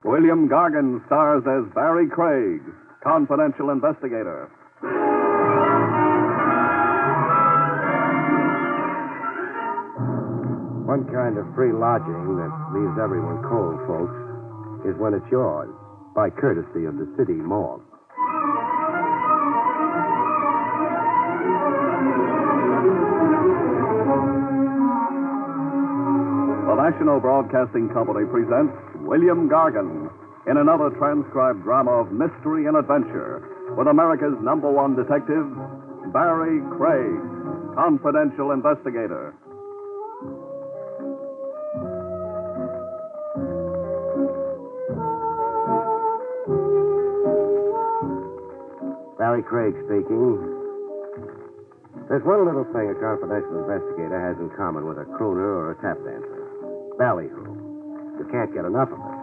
William Gargan stars as Barrie Craig, confidential investigator. One kind of free lodging that leaves everyone cold, folks, is when it's yours, by courtesy of the city morgue. The National Broadcasting Company presents William Gargan in another transcribed drama of mystery and adventure with America's #1 detective, Barrie Craig, confidential investigator. Barrie Craig speaking. There's one little thing a confidential investigator has in common with a crooner or a tap dancer. Ballyhoo. You can't get enough of it.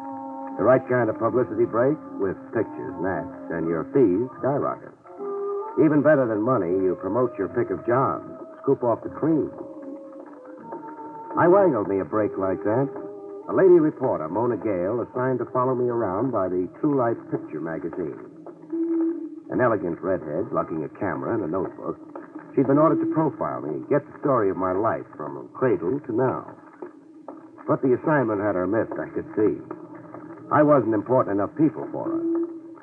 The right kind of publicity break with pictures and ads, and your fees skyrocket. Even better than money, you promote your pick of jobs, scoop off the cream. I wangled me a break like that. A lady reporter, Mona Gale, assigned to follow me around by the True Life Picture magazine. An elegant redhead, lugging a camera and a notebook. She'd been ordered to profile me, get the story of my life from cradle to now. But the assignment had her missed, I could see. I wasn't important enough people for her.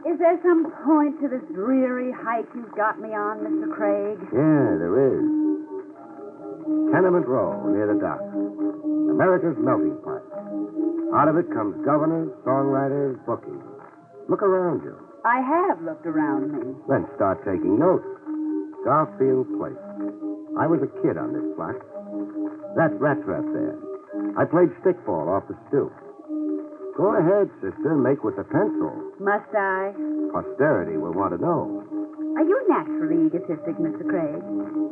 Is there some point to this dreary hike you've got me on, Mr. Craig? Yeah, there is. Tenement Row, near the dock. America's melting pot. Out of it comes governors, songwriters, bookies. Look around you. I have looked around me. Then start taking notes. Garfield Place. I was a kid on this block. That rat trap there. I played stickball off the stoop. Go ahead, sister, make with the pencil. Must I? Posterity will want to know. Are you naturally egotistic, Mr. Craig?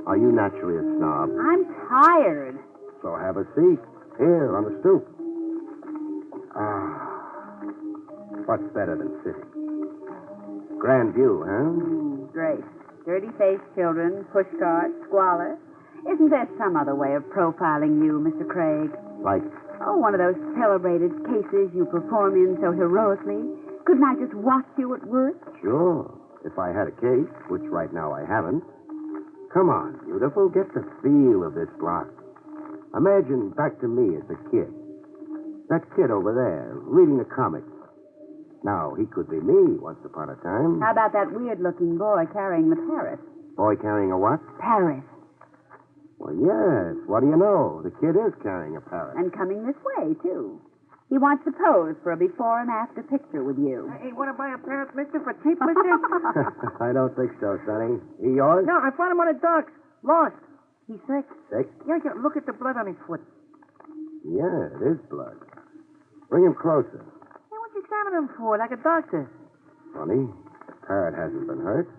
Are you naturally a snob? I'm tired. So have a seat. Here, on the stoop. What's better than sitting? Grand view, huh? Great. Dirty-faced children, pushcarts, squalor. Isn't there some other way of profiling you, Mr. Craig? Like? Oh, one of those celebrated cases you perform in so heroically. Couldn't I just watch you at work? Sure. If I had a case, which right now I haven't. Come on, beautiful. Get the feel of this block. Imagine back to me as a kid. That kid over there, reading the comics. Now, he could be me once upon a time. How about that weird-looking boy carrying the parrot? Boy carrying a what? Parrot. Well, yes. What do you know? The kid is carrying a parrot. And coming this way, too. He wants to pose for a before and after picture with you. Hey, want to buy a parrot, mister, for cheap, mister? I don't think so, Sonny. He yours? No, I found him on the docks. Lost. He's sick. Sick? Yeah, look at the blood on his foot. Yeah, it is blood. Bring him closer. Hey, what you examining him for, like a doctor? Funny. The parrot hasn't been hurt.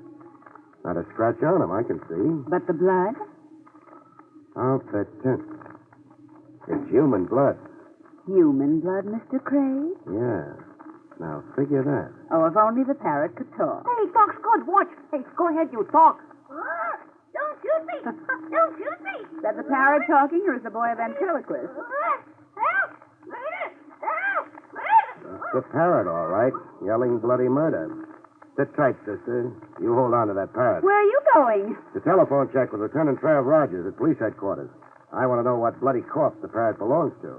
Not a scratch on him, I can see. But the blood? I'll bet 10. It's human blood. Human blood, Mr. Craig? Yeah. Now, figure that. Oh, if only the parrot could talk. Hey, talk's good. Watch. Hey, go ahead, you talk. Don't shoot me! Don't shoot me! Is that the parrot talking, or is the boy a ventriloquist? Help! Murder! Help! It's the parrot, all right. Yelling bloody murder. Sit tight, sister. You hold on to that parrot. Where are you going? The telephone check with Lieutenant Trav Rogers at police headquarters. I want to know what bloody corpse the parrot belongs to.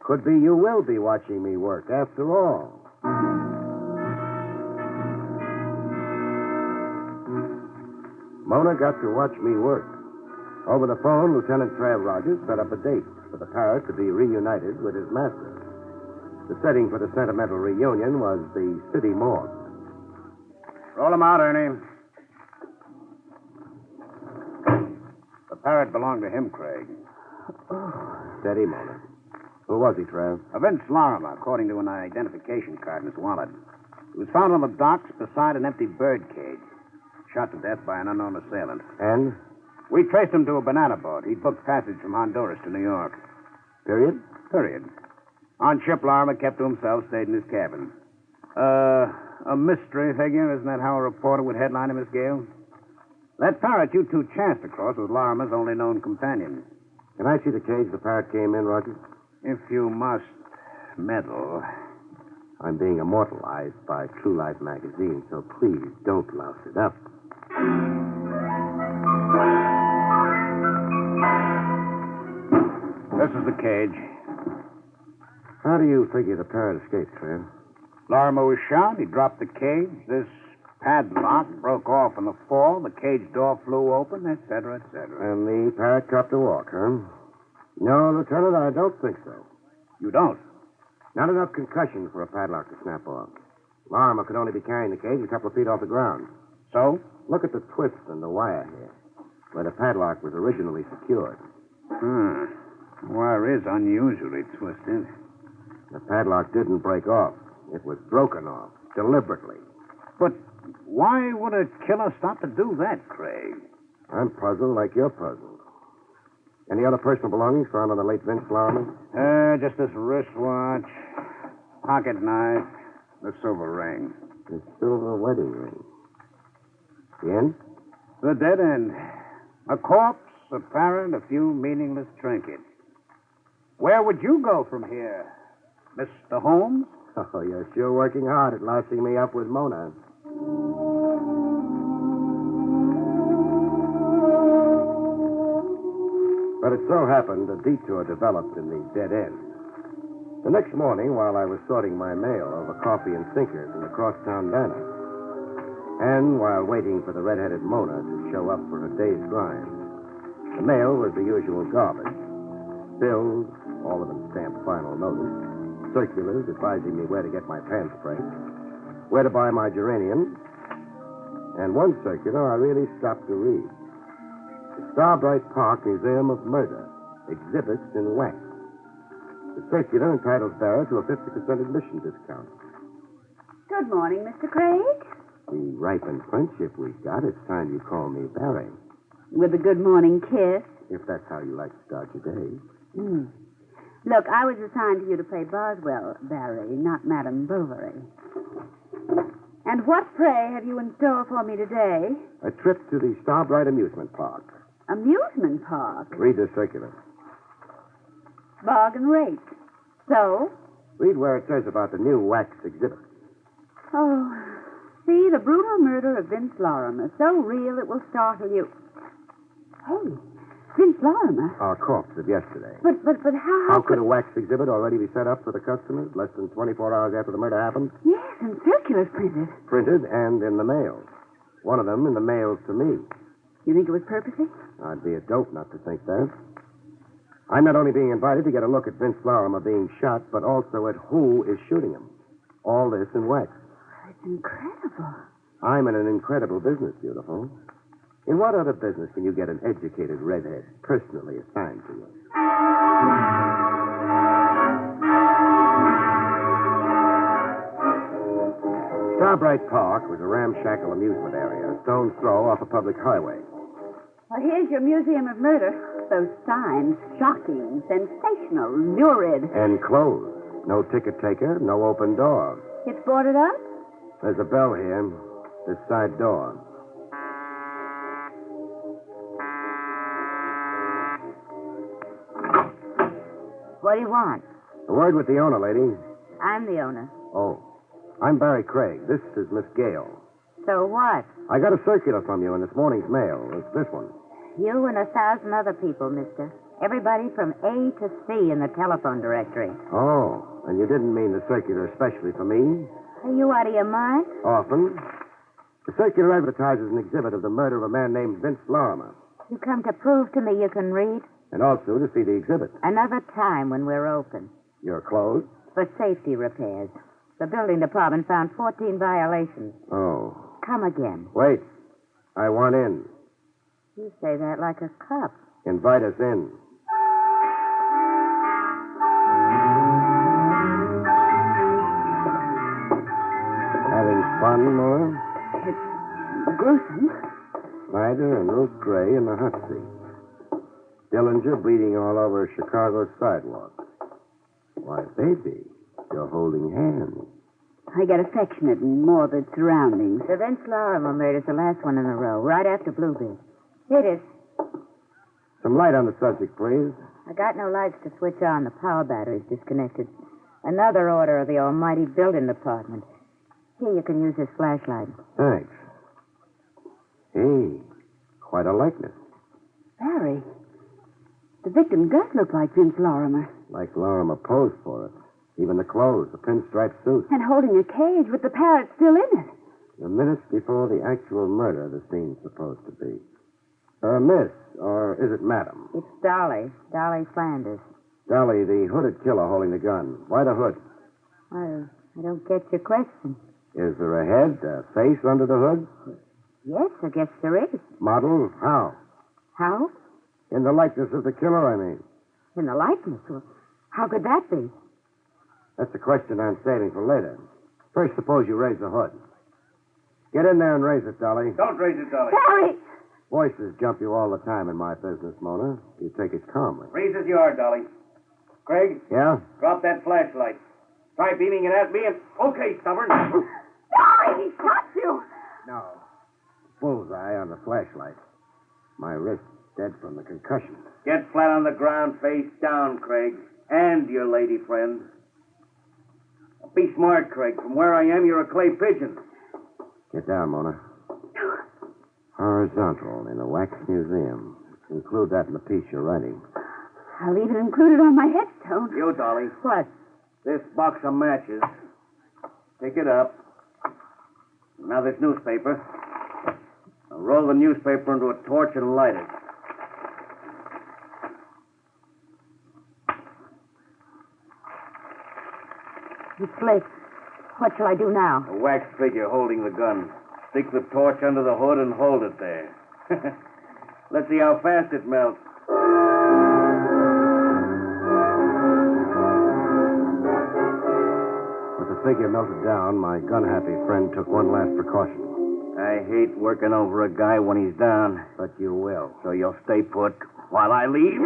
Could be you will be watching me work, after all. Mona got to watch me work. Over the phone, Lieutenant Trav Rogers set up a date for the parrot to be reunited with his master. The setting for the sentimental reunion was the city morgue. Roll him out, Ernie. The parrot belonged to him, Craig. Steady, Mona. Who was he, Trav? A Vince Larimer, according to an identification card in his wallet. He was found on the docks beside an empty bird cage. Shot to death by an unknown assailant. And? We traced him to a banana boat. He'd booked passage from Honduras to New York. Period? Period. On ship, Larimer kept to himself, stayed in his cabin. A mystery figure, isn't that how a reporter would headline him, Miss Gale? That parrot you two chanced across was Larimer's only known companion. Can I see the cage the parrot came in, Rogers? If you must meddle. I'm being immortalized by True Life magazine, so please don't louse it up. This is the cage. How do you figure the parrot escaped, Fred? Lorimer was shot. He dropped the cage. This padlock broke off in the fall. The cage door flew open, et cetera, et cetera. And the parrot dropped a walk, huh? No, Lieutenant, I don't think so. You don't? Not enough concussion for a padlock to snap off. Lorimer could only be carrying the cage a couple of feet off the ground. So? Look at the twist in the wire here, where the padlock was originally secured. The wire is unusually twisted. The padlock didn't break off. It was broken off, deliberately. But why would a killer stop to do that, Craig? I'm puzzled like you're puzzled. Any other personal belongings found on the late Vince Lorimer? Just this wristwatch, pocket knife, the silver ring. The silver wedding ring. The end? The dead end. A corpse, a parrot, a few meaningless trinkets. Where would you go from here, Mr. Holmes? Oh, you're sure working hard at lousing me up with Mona. But it so happened a detour developed in the dead end. The next morning, while I was sorting my mail over coffee and sinkers in the crosstown diner, and while waiting for the red-headed Mona to show up for her day's grind, the mail was the usual garbage. Bills, all of them stamped final notice, circulars advising me where to get my pants pressed, where to buy my geraniums, and one circular I really stopped to read. The Starbright Park Museum of Murder, exhibits in wax. The circular entitles Baer to a 50% admission discount. Good morning, Mr. Craig. The ripened friendship we've got, it's time you call me Barry. With a good morning kiss. If that's how you like to start your day. Look, I was assigned to you to play Boswell, Barry, not Madame Bovary. And what, pray, have you in store for me today? A trip to the Starbright Amusement Park. Amusement park? Read this circular. Bargain rate. So? Read where it says about the new wax exhibit. Oh, see, the brutal murder of Vince Lorimer. So real it will startle you. Hey, Vince Lorimer? Our corpse of yesterday. But how... How could a wax exhibit already be set up for the customers less than 24 hours after the murder happened? Yes, and circulars printed. Printed and in the mail. One of them in the mail to me. You think it was purposely? I'd be a dope not to think that. I'm not only being invited to get a look at Vince Lorimer being shot, but also at who is shooting him. All this in wax. It's incredible. I'm in an incredible business, beautiful. In what other business can you get an educated redhead personally assigned to you? Starbright Park was a ramshackle amusement area, a stone's throw off a public highway. Well, here's your Museum of Murder. Those signs, shocking, sensational, lurid. And closed. No ticket taker, no open door. It's boarded up? There's a bell here. This side door. What do you want? A word with the owner, lady. I'm the owner. Oh. I'm Barrie Craig. This is Miss Gale. So what? I got a circular from you in this morning's mail. It's this one. You and 1,000 other people, mister. Everybody from A to C in the telephone directory. Oh, and you didn't mean the circular especially for me? Are you out of your mind? Often. The circular advertises an exhibit of the murder of a man named Vince Lorimer. You come to prove to me you can read? And also to see the exhibit. Another time when we're open. You're closed? For safety repairs. The building department found 14 violations. Oh. Come again. Wait. I want in. You say that like a cop. Invite us in. Having fun, Laura? It's gruesome. Snyder and Ruth Gray in the hot seat. Dillinger bleeding all over Chicago's sidewalk. Why, baby, you're holding hands. I got affectionate and morbid surroundings. The Vince Lorimer murder's the last one in a row, right after Bluebeard. It is. Some light on the subject, please. I got no lights to switch on. The power battery's disconnected. Another order of the almighty building department. Here, you can use this flashlight. Thanks. Hey, quite a likeness. Barry, the victim does look like Vince Lorimer. Like Lorimer posed for it. Even the clothes, the pinstripe suit. And holding a cage with the parrot still in it. The minutes before the actual murder the scene's supposed to be. Miss, or is it madam? It's Dolly. Dolly Flanders. Dolly, the hooded killer holding the gun. Why the hood? I don't get your question. Is there a head, a face under the hood? Yes, I guess there is. Model? How? How? In the likeness of the killer, I mean. In the likeness? Well, how could that be? That's the question I'm saving for later. First, suppose you raise the hood. Get in there and raise it, Dolly. Don't raise it, Dolly. Barry! Voices jump you all the time in my business, Mona. You take it calmly. Raise as you are, Dolly. Gregg, Yeah? drop that flashlight. Try beaming it at me and... Okay, stubborn. Barry, he shot you! No. Bullseye on the flashlight. My wrist dead from the concussion. Get flat on the ground, face down, Craig. And your lady friend. Be smart, Craig. From where I am, you're a clay pigeon. Get down, Mona. Horizontal in a wax museum. Include that in the piece you're writing. I'll even include it on my headstone. You, Dolly. What? This box of matches. Pick it up. Now this newspaper. Now roll the newspaper into a torch and light it. It's lit. What shall I do now? A wax figure holding the gun. Stick the torch under the hood and hold it there. Let's see how fast it melts. With the figure melted down, my gun-happy friend took one last precaution. I hate working over a guy when he's down. But you will. So you'll stay put while I leave?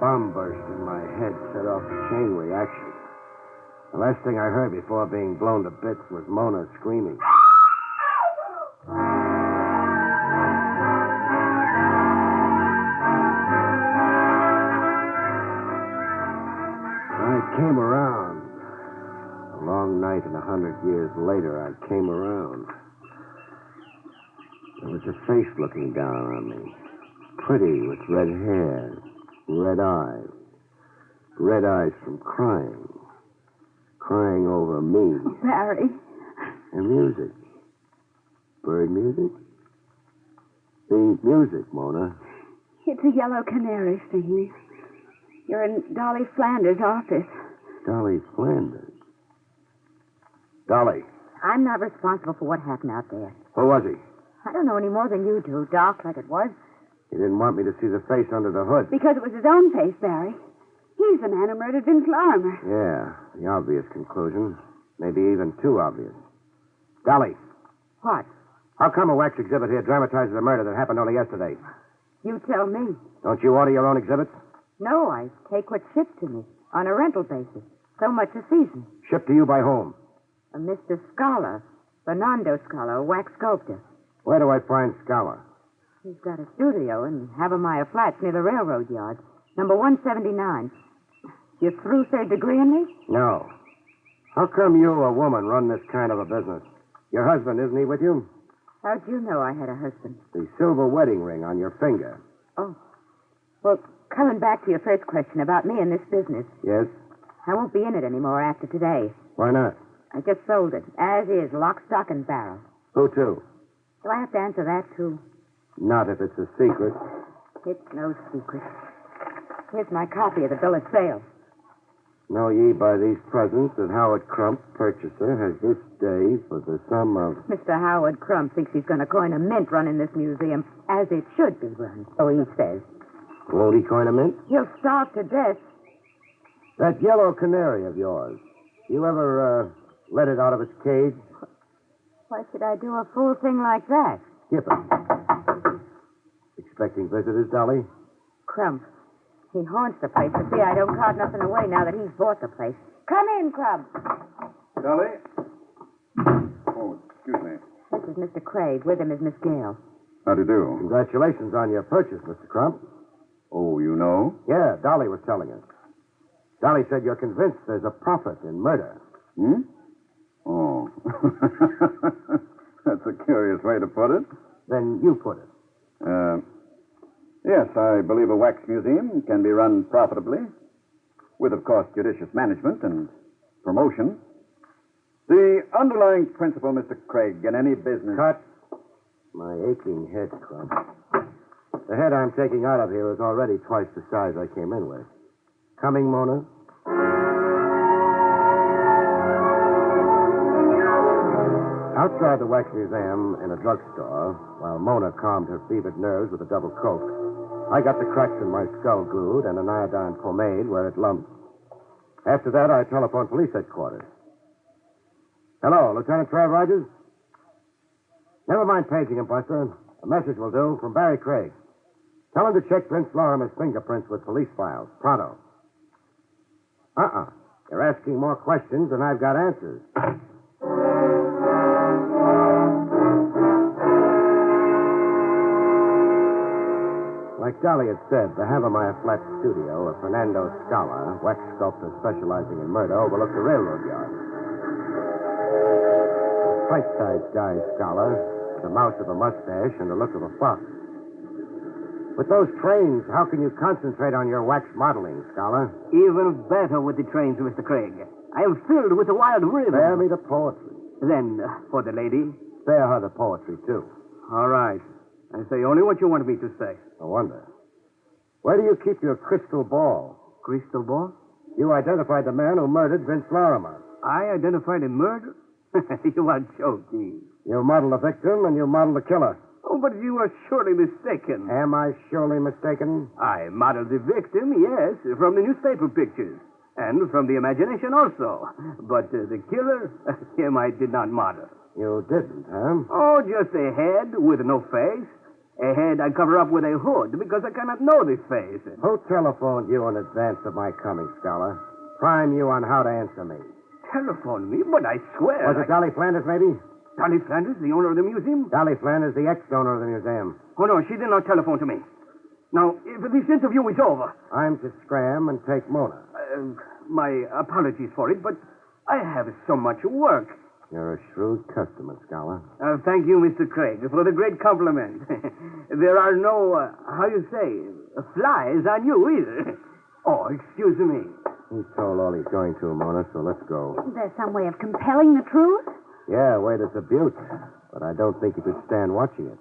Bomb burst in my head set off a chain reaction. The last thing I heard before being blown to bits was Mona screaming. I came around. A long night and 100 years later, I came around. There was a face looking down on me. Pretty with red hair. Red eyes. Red eyes from crying. Crying over me. Oh, Barry. And music. Bird music? The music, Mona. It's a yellow canary singing. You're in Dolly Flanders' office. Dolly Flanders. Dolly. I'm not responsible for what happened out there. Who was he? I don't know any more than you do, Doc, like it was. He didn't want me to see the face under the hood. Because it was his own face, Barry. He's the man who murdered Vince Lorimer. Yeah, the obvious conclusion. Maybe even too obvious. Dolly, What? how come a wax exhibit here dramatizes a murder that happened only yesterday? You tell me. Don't you order your own exhibits? No, I take what's shipped to me on a rental basis. So much a season. Shipped to you by whom? A Mr. Scholar, Fernando Scholar, a wax sculptor. Where do I find Scholar? He's got a studio in Havemeyer Flats near the railroad yard. Number 179. You through third degree in me? No. How come you, a woman, run this kind of a business? Your husband, isn't he with you? How'd you know I had a husband? The silver wedding ring on your finger. Oh. Well, coming back to your first question about me and this business. Yes? I won't be in it anymore after today. Why not? I just sold it, as is, lock, stock, and barrel. Who to? Do I have to answer that, too? Not if it's a secret. It's no secret. Here's my copy of the bill of sale. Know ye by these presents that Howard Crump, purchaser, has this day for the sum of... Mr. Howard Crump thinks he's going to coin a mint running this museum, as it should be run, so he says. Won't he coin a mint? He'll starve to death. That yellow canary of yours, you ever, let it out of its cage? Why should I do a fool thing like that? Skip it. Expecting visitors, Dolly? Crump. He haunts the place to see I don't cart nothing away now that he's bought the place. Come in, Crump. Dolly? Oh, excuse me. This is Mr. Craig. With him is Miss Gale. How do you do? Congratulations on your purchase, Mr. Crump. Oh, you know? Yeah, Dolly was telling us. Dolly said you're convinced there's a profit in murder. Hmm? Oh. That's a curious way to put it. Then you put it. Yes, I believe a wax museum can be run profitably, with, of course, judicious management and promotion. The underlying principle, Mr. Craig, in any business... Cut. My aching head, Crump. The head I'm taking out of here is already twice the size I came in with. Coming, Mona? Outside the wax museum in a drugstore, while Mona calmed her fevered nerves with a double coke, I got the cracks in my skull glued and an iodine pomade where it lumped. After that, I telephoned police headquarters. Hello, Lieutenant Trav Rogers? Never mind paging him, Buster. A message will do from Barrie Craig. Tell him to check Vince Lorimer's fingerprints with police files. Pronto. You're asking more questions than I've got answers. Like Dolly had said, the Havemeyer Flat studio of Fernando Scala, wax sculptor specializing in murder, overlooked a railroad yard. A right-sized guy, Scala, with the mouth of a mustache and the look of a fox. With those trains, how can you concentrate on your wax modeling, Scala? Even better with the trains, Mr. Craig. I am filled with a wild rhythm. Spare me the poetry. Then, for the lady? Spare her the poetry, too. All right. I say only what you want me to say. No wonder. Where do you keep your crystal ball? Crystal ball? You identified the man who murdered Vince Lorimer. I identified a murder? You are joking. You model the victim and you model the killer. Oh, but you are surely mistaken. Am I surely mistaken? I modeled the victim, yes, from the newspaper pictures. And from the imagination also. But the killer, him I did not model. You didn't, huh? Oh, just a head with no face. A head I cover up with a hood because I cannot know the face. Who telephoned you in advance of my coming, Scholar? Prime you on how to answer me. Telephone me? But I swear... Was it Dolly Flanders, maybe? Dolly Flanders, the owner of the museum? Dolly Flanders, the ex-owner of the museum. Oh, no, she did not telephone to me. Now, if this interview is over... I'm to scram and take Mona. My apologies for it, but I have so much work. You're a shrewd customer, Scholar. Thank you, Mr. Craig, for the great compliment. There are no, how you say, flies on you either. Oh, excuse me. He's told all he's going to, Mona, so let's go. Is there some way of compelling the truth? Yeah, way to Butte. But I don't think you could stand watching it.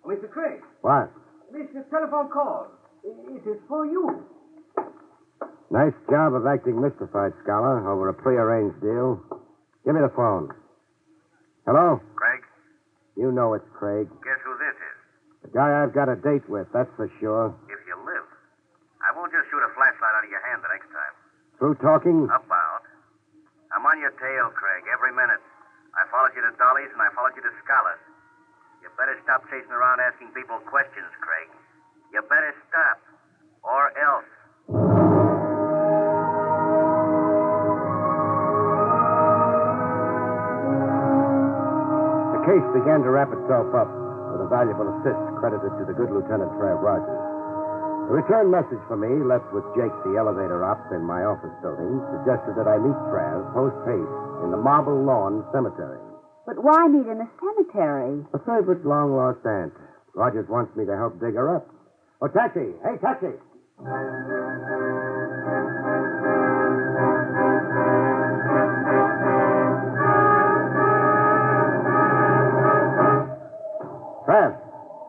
Mr. Craig. What? This is telephone call. It is for you. Nice job of acting mystified, Scholar, over a prearranged deal. Give me the phone. Hello? Craig? You know it's Craig. Guess who this is? The guy I've got a date with, that's for sure. If you live. I won't just shoot a flashlight out of your hand the next time. Through talking? About. I'm on your tail, Craig, every minute. I followed you to Dolly's and I followed you to Scholars. You better stop chasing around asking people questions, Craig. You better stop. Or else. The case began to wrap itself up with a valuable assist credited to the good Lieutenant Trav Rogers. A return message for me, left with Jake, the elevator op in my office building, suggested that I meet Trav post-haste in the Marble Lawn Cemetery. But why meet in a cemetery? A favorite long-lost aunt. Rogers wants me to help dig her up. Oh, taxi! Hey, taxi!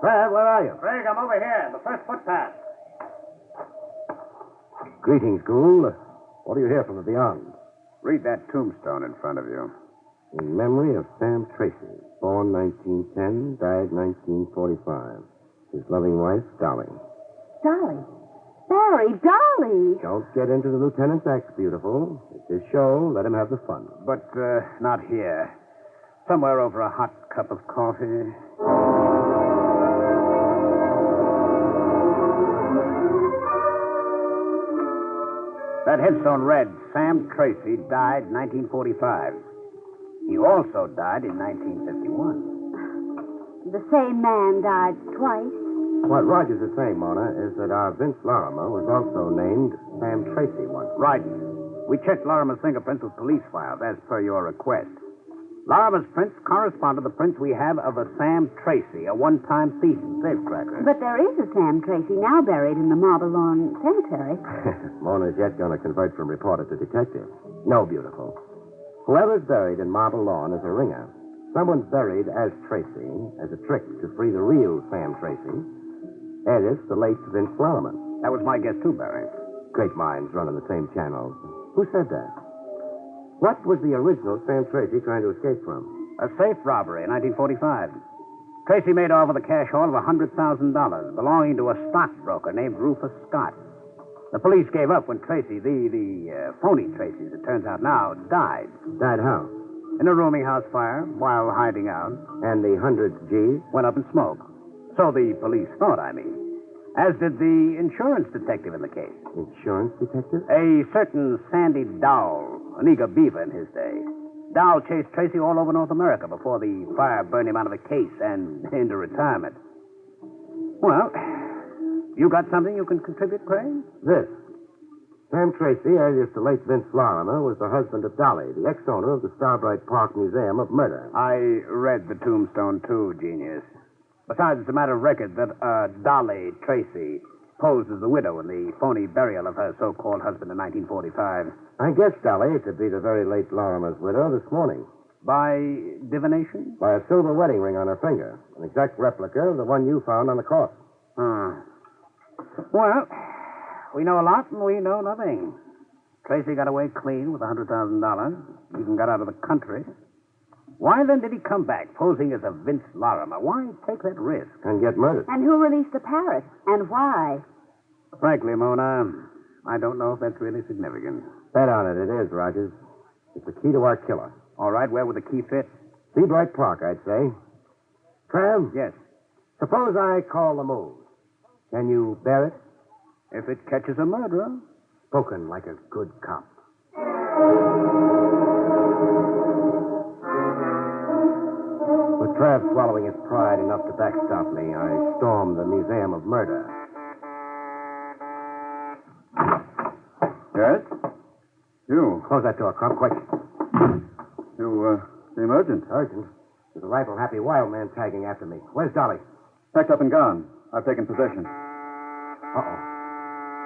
Trav, where are you? Craig, I'm over here, the first footpath. Greetings, Gould. What do you hear from the beyond? Read that tombstone in front of you. In memory of Sam Tracy, born 1910, died 1945. His loving wife, Dolly. Dolly. Barrie, Dolly. Don't get into the lieutenant's act, beautiful. It's his show. Let him have the fun. But not here. Somewhere over a hot cup of coffee. That headstone read, Sam Tracy died 1945. He also died in 1951. The same man died twice. What Rogers is saying, Mona, is that our Vince Lorimer was also named Sam Tracy once. Right. We checked Lorimer's fingerprints with police files, as per your request. Lorimer's prints correspond to the prints we have of a Sam Tracy, a one-time thief and safecracker. But there is a Sam Tracy now buried in the Marble Lawn Cemetery. Mona's yet going to convert from reporter to detective. No, beautiful. Whoever's buried in Marble Lawn is a ringer. Someone's buried as Tracy, as a trick to free the real Sam Tracy. That is the late Vince Lorimer. That was my guess, too, Barry. Great minds run in the same channels. Who said that? What was the original Sam Tracy trying to escape from? A safe robbery in 1945. Tracy made off with a cash haul of $100,000 belonging to a stockbroker named Rufus Scott. The police gave up when Tracy, the phony Tracy, as it turns out now, died. Died how? In a rooming house fire while hiding out. And the 100 G's? Went up in smoke. So the police thought, I mean. As did the insurance detective in the case. Insurance detective? A certain Sandy Dowell, an eager beaver in his day. Dowell chased Tracy all over North America before the fire burned him out of the case and into retirement. Well, you got something you can contribute, Craig? This. Sam Tracy, alias the late Vince Lorimer, was the husband of Dolly, the ex-owner of the Starbright Park Museum of Murder. I read the tombstone, too, genius. Besides, it's a matter of record that Dolly Tracy posed as the widow in the phony burial of her so-called husband in 1945. I guess Dolly could be the very late Lorimer's widow this morning. By divination? By a silver wedding ring on her finger. An exact replica of the one you found on the corpse. Well, we know a lot and we know nothing. Tracy got away clean with $100,000. Even got out of the country. Why then did he come back posing as a Vince Lorimer? Why take that risk? And get murdered. And who released the parrot? And why? Frankly, Mona, I don't know if that's really significant. Bet on it, it is, Rogers. It's the key to our killer. All right, where would the key fit? Seabright Park, I'd say. Trav? Yes. Suppose I call the move. Can you bear it? If it catches a murderer. Spoken like a good cop. With Trav swallowing his pride enough to backstop me, I stormed the Museum of Murder. Yes? You. Close that door, Crump, quick. You, seem urgent. Urgent? There's a rifle-happy wild man tagging after me. Where's Dolly? Packed up and gone. I've taken possession. Uh-oh.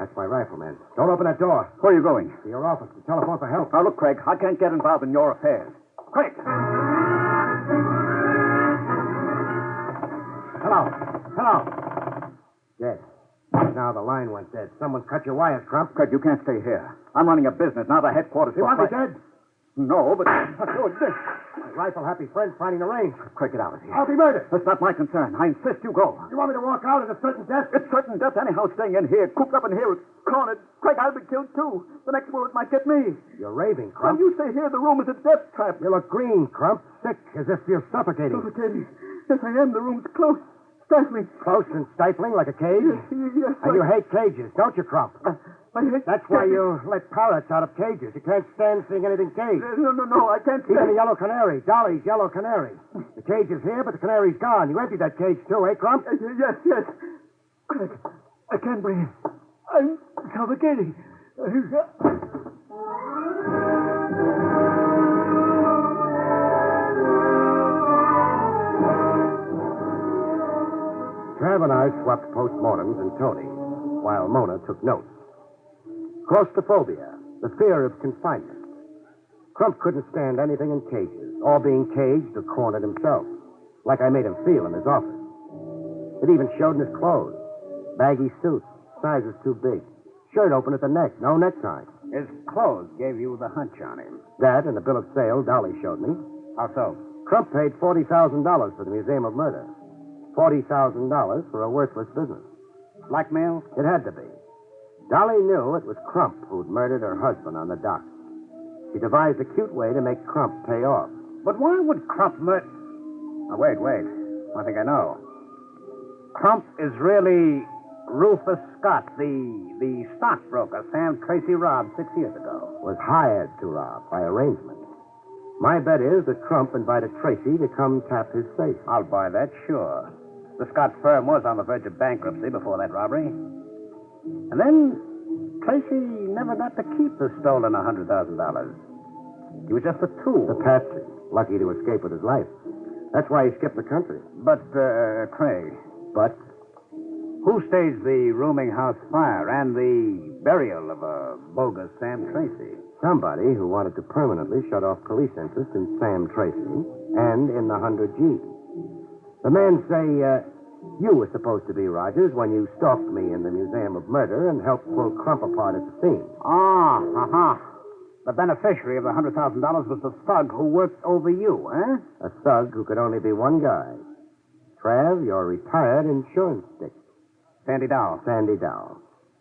That's my rifleman. Don't open that door. Where are you going? To your office to telephone for help. Now, look, Craig, I can't get involved in your affairs. Quick! Hello. Dead. Now the line went dead. Someone cut your wires, Crump. Craig, you can't stay here. I'm running a business, not a headquarters. You want me dead? No, but... My rifle-happy friend finding the range. Craig, get out of here. I'll be murdered. That's not my concern. I insist you go. You want me to walk out at a certain death? It's certain death anyhow staying in here, cooped up in here, cornered. Craig, I'll be killed too. The next bullet might get me. You're raving, When Crump. you stay here, the room is a death trap. You look green, Crump. Sick, as if you're suffocating. Suffocating. Yes, I am. The room's close. Stifling. Close and stifling like a cage? Yes, And you hate cages, don't you, Crump? I hate... That's why you let parrots out of cages. You can't stand seeing anything caged. No, I can't stay. Even the yellow canary, Dolly's yellow canary. The cage is here, but the canary's gone. You emptied that cage, too, eh, Crump? Yes. Craig, I can't breathe. I'm suffocating. Trav and I swapped postmortems and Tony, while Mona took notes. Claustrophobia, the fear of confinement. Crump couldn't stand anything in cages, or being caged or cornered himself, like I made him feel in his office. It even showed in his clothes. Baggy suits, sizes too big. Shirt open at the neck, no necktie. His clothes gave you the hunch on him. That and the bill of sale Dolly showed me. How so? Crump paid $40,000 for the Museum of Murder. $40,000 for a worthless business. Blackmail? It had to be. Dolly knew it was Crump who'd murdered her husband on the dock. She devised a cute way to make Crump pay off. But why would Crump murder... Oh, wait. I think I know. Crump is really Rufus Scott, the stockbroker Sam Tracy robbed 6 years ago. Was hired to rob by arrangement. My bet is that Crump invited Tracy to come tap his safe. I'll buy that, sure. The Scott firm was on the verge of bankruptcy before that robbery. And then Tracy never got to keep the stolen $100,000. He was just a tool. The patsy, lucky to escape with his life. That's why he skipped the country. But, Craig, But who staged the rooming house fire and the burial of a bogus Sam Tracy? somebody who wanted to permanently shut off police interest in Sam Tracy and in the 100G. The men say you were supposed to be Rogers when you stalked me in the Museum of Murder and helped pull Crump apart at the scene. The beneficiary of the $100,000 was the thug who worked over you, eh? A thug who could only be one guy. Trav, your retired insurance stick. Sandy Dow. Sandy Dow.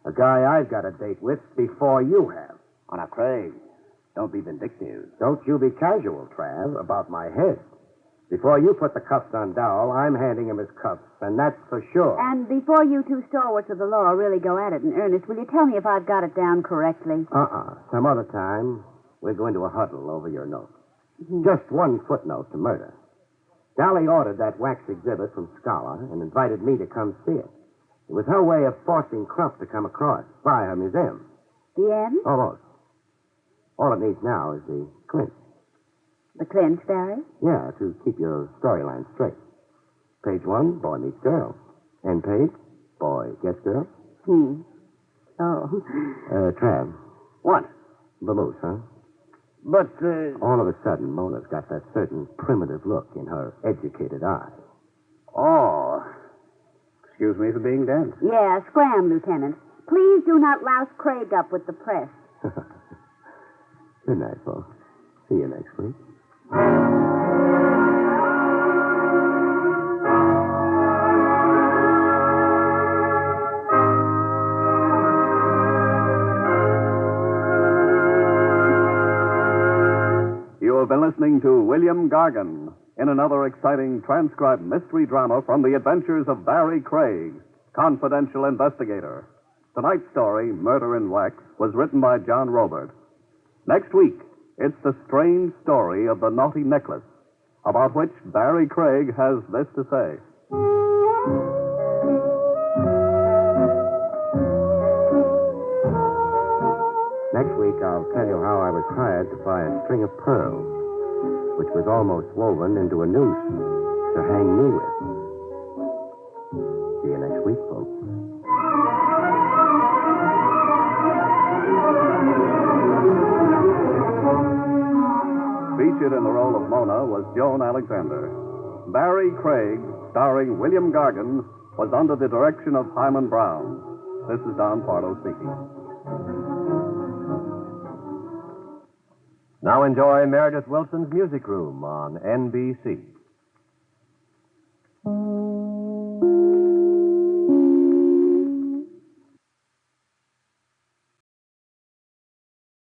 A guy I've got a date with before you have. Oh, now, Craig, don't be vindictive. Don't you be casual, Trav, about my head. Before you put the cuffs on Dow, I'm handing him his cuffs, and that's for sure. And before you two stalwarts of the law really go at it in earnest, will you tell me if I've got it down correctly? Some other time, we'll go into a huddle over your note. Just one footnote to murder. Dolly ordered that wax exhibit from Scholar and invited me to come see it. It was her way of forcing Crump to come across by her museum. The end? Almost. All it needs now is the clinch. The clinch, Barry? Yeah, to keep your storyline straight. Page 1, boy meets girl. End page, boy gets girl. Oh. Trav. What? Vamoose, huh? But, All of a sudden, Mona's got that certain primitive look in her educated eye. Oh. Excuse me for being dense. Yeah, scram, Lieutenant. Please do not louse Craig up with the press. Good night, folks. See you next week. You have been listening to William Gargan in another exciting transcribed mystery drama from the adventures of Barrie Craig, confidential investigator. Tonight's story, Murder in Wax, was written by John Robert. Next week, it's the strange story of the naughty necklace, about which Barrie Craig has this to say. Next week, I'll tell you how I was hired to buy a string of pearls, which was almost woven into a noose to hang me with. See you next week, folks. Featured in the role of Mona was Joan Alexander. Barrie Craig, starring William Gargan, was under the direction of Hyman Brown. This is Don Pardo speaking. Now enjoy Meredith Wilson's Music Room on NBC.